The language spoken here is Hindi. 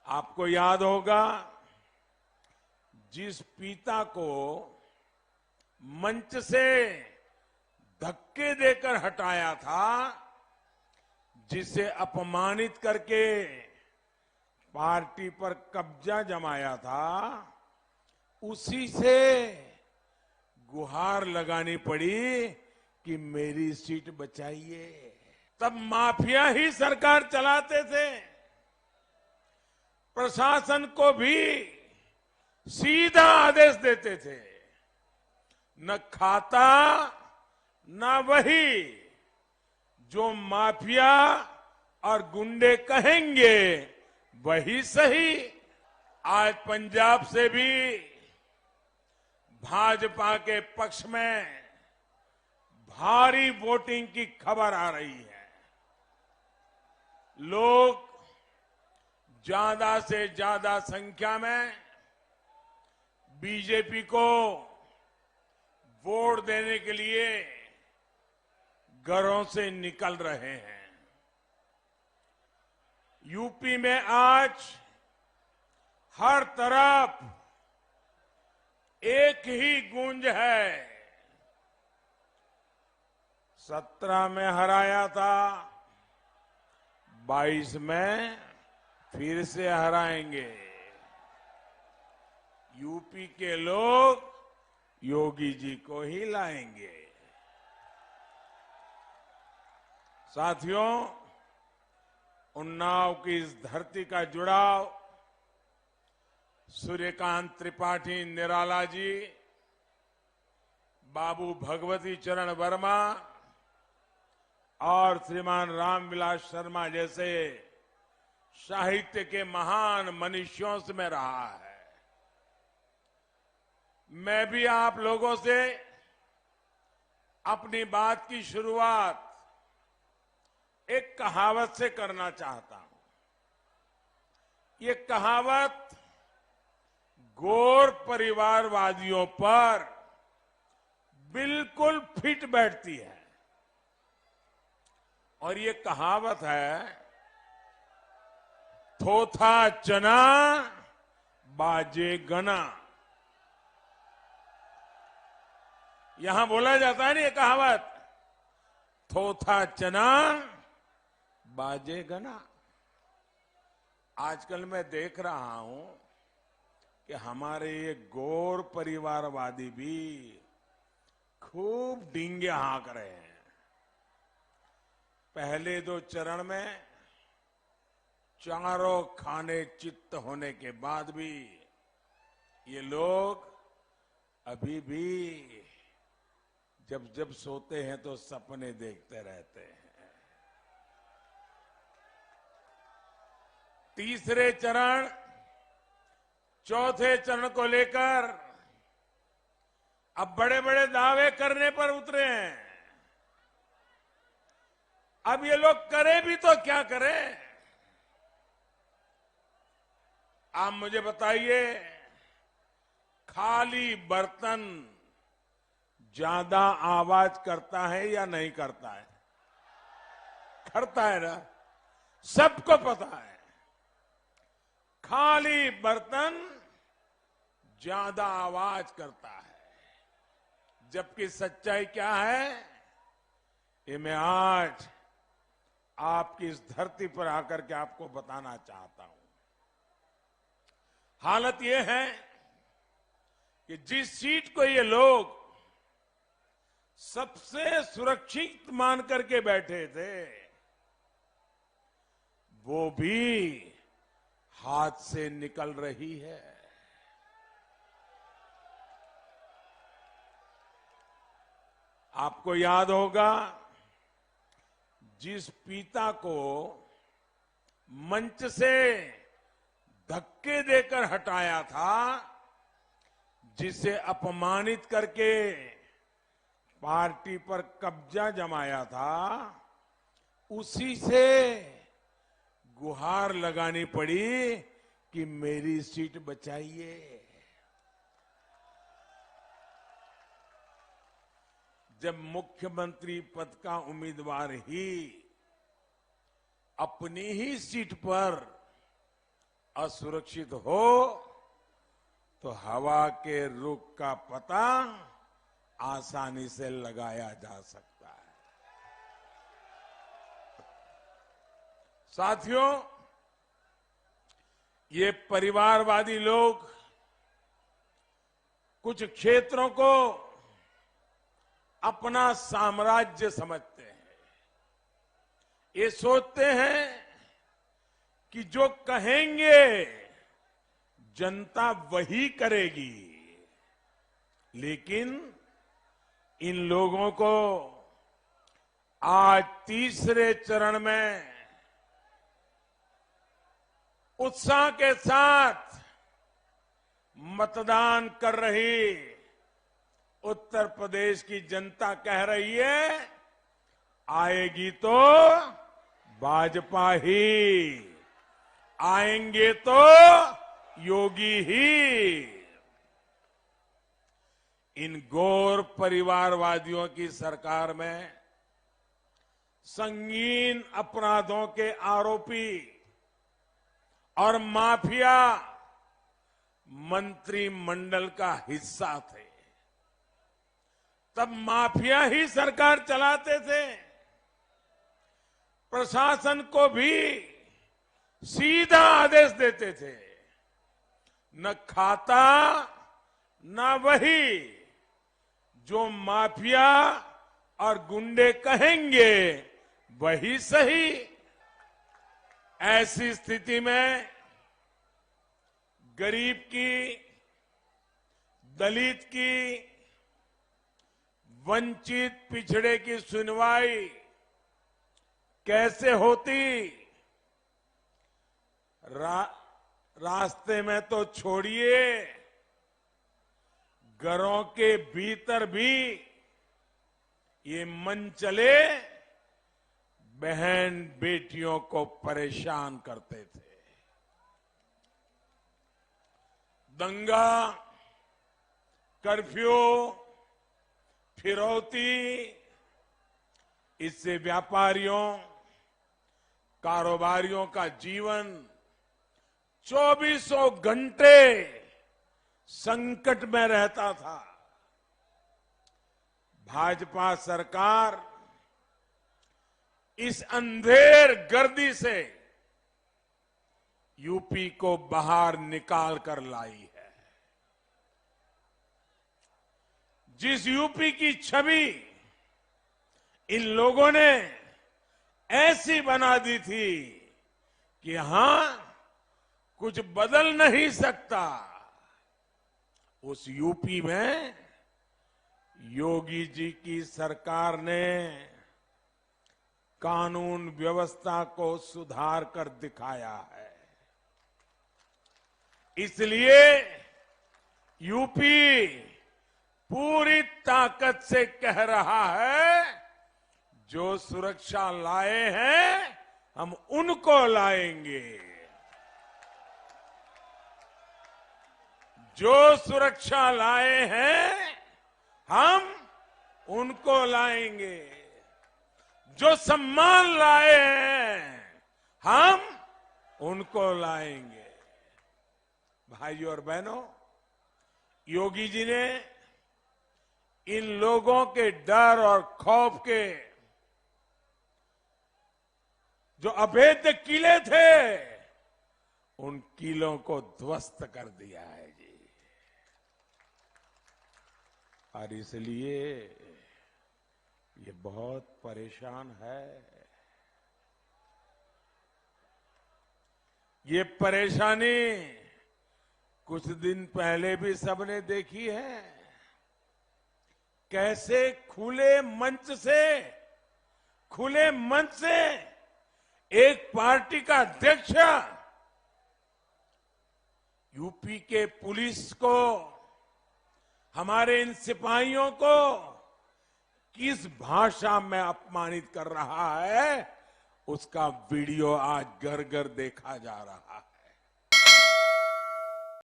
आपको याद होगा जिस पिता को मंच से धक्के देकर हटाया था, जिसे अपमानित करके पार्टी पर कब्जा जमाया था, उसी से गुहार लगानी पड़ी कि मेरी सीट बचाइए। तब माफिया ही सरकार चलाते थे। प्रशासन को भी सीधा आदेश देते थे, न खाता न वही जो माफिया और गुंडे कहेंगे वही सही। आज पंजाब से भी भाजपा के पक्ष में भारी वोटिंग की खबर आ रही है। लोग ज्यादा से ज्यादा संख्या में बीजेपी को वोट देने के लिए घरों से निकल रहे हैं। यूपी में आज हर तरफ एक ही गूंज है। 17 में हराया था, 22 में फिर से हराएंगे। यूपी के लोग योगी जी को ही लाएंगे। साथियों, उन्नाव की इस धरती का जुड़ाव सूर्यकांत त्रिपाठी निराला जी, बाबू भगवती चरण वर्मा और श्रीमान रामविलास शर्मा जैसे साहित्य के महान मनुष्यों से में रहा है। मैं भी आप लोगों से अपनी बात की शुरुआत एक कहावत से करना चाहता हूं। ये कहावत गौर परिवारवादियों पर बिल्कुल फिट बैठती है और ये कहावत है, थोथा चना बाजे गना। यहां बोला जाता है ना ये कहावत, थोथा चना बाजे गना। आजकल मैं देख रहा हूं कि हमारे ये गौर परिवारवादी भी खूब डींगे हाँक रहे हैं। पहले 2 चरण में चारों खाने चित्त होने के बाद भी ये लोग अभी भी जब जब सोते हैं तो सपने देखते रहते हैं। तीसरे चरण, चौथे चरण को लेकर अब बड़े बड़े दावे करने पर उतरे हैं। अब ये लोग करें भी तो क्या करें? आप मुझे बताइए, खाली बर्तन ज्यादा आवाज करता है या नहीं करता है? करता है ना, सबको पता है। खाली बर्तन ज्यादा आवाज करता है, जबकि सच्चाई क्या है ये मैं आज आपकी इस धरती पर आकर के आपको बताना चाहता हूं। हालत ये है कि जिस सीट को ये लोग सबसे सुरक्षित मान करके बैठे थे, वो भी हाथ से निकल रही है। आपको याद होगा जिस पिता को मंच से धक्के देकर हटाया था, जिसे अपमानित करके पार्टी पर कब्जा जमाया था, उसी से गुहार लगानी पड़ी कि मेरी सीट बचाइए। जब मुख्यमंत्री पद का उम्मीदवार ही अपनी ही सीट पर असुरक्षित हो तो हवा के रुख का पता आसानी से लगाया जा सकता है। साथियों, ये परिवारवादी लोग कुछ क्षेत्रों को अपना साम्राज्य समझते हैं। ये सोचते हैं कि जो कहेंगे जनता वही करेगी, लेकिन इन लोगों को आज तीसरे चरण में उत्साह के साथ मतदान कर रही उत्तर प्रदेश की जनता कह रही है, आएगी तो भाजपा ही, आएंगे तो योगी ही। इन गौर परिवारवादियों की सरकार में संगीन अपराधों के आरोपी और माफिया मंत्रिमंडल का हिस्सा थे। तब माफिया ही सरकार चलाते थे। प्रशासन को भी सीधा आदेश देते थे, न खाता न वही जो माफिया और गुंडे कहेंगे वही सही। ऐसी स्थिति में गरीब की, दलित की, वंचित पिछड़े की सुनवाई कैसे होती? रास्ते में तो छोड़िए, घरों के भीतर भी ये मन चले बहन बेटियों को परेशान करते थे। दंगा, कर्फ्यू, फिरौती, इससे व्यापारियों, कारोबारियों का जीवन 24 घंटे संकट में रहता था। भाजपा सरकार इस अंधेर गर्दी से यूपी को बाहर निकाल कर लाई है। जिस यूपी की छवि इन लोगों ने ऐसी बना दी थी कि यहां कुछ बदल नहीं सकता, उस यूपी में योगी जी की सरकार ने कानून व्यवस्था को सुधार कर दिखाया है। इसलिए यूपी पूरी ताकत से कह रहा है, जो सुरक्षा लाए हैं हम उनको लाएंगे। जो सुरक्षा लाए हैं हम उनको लाएंगे। जो सम्मान लाए हैं हम उनको लाएंगे। भाइयों और बहनों, योगी जी ने इन लोगों के डर और खौफ के जो अभेद्य किले थे, उन किलों को ध्वस्त कर दिया है जी। और इसलिए ये बहुत परेशान है। ये परेशानी कुछ दिन पहले भी सबने देखी है। कैसे खुले मंच से एक पार्टी का अध्यक्ष यूपी के पुलिस को, हमारे इन सिपाहियों को किस भाषा में अपमानित कर रहा है, उसका वीडियो आज घर घर देखा जा रहा है।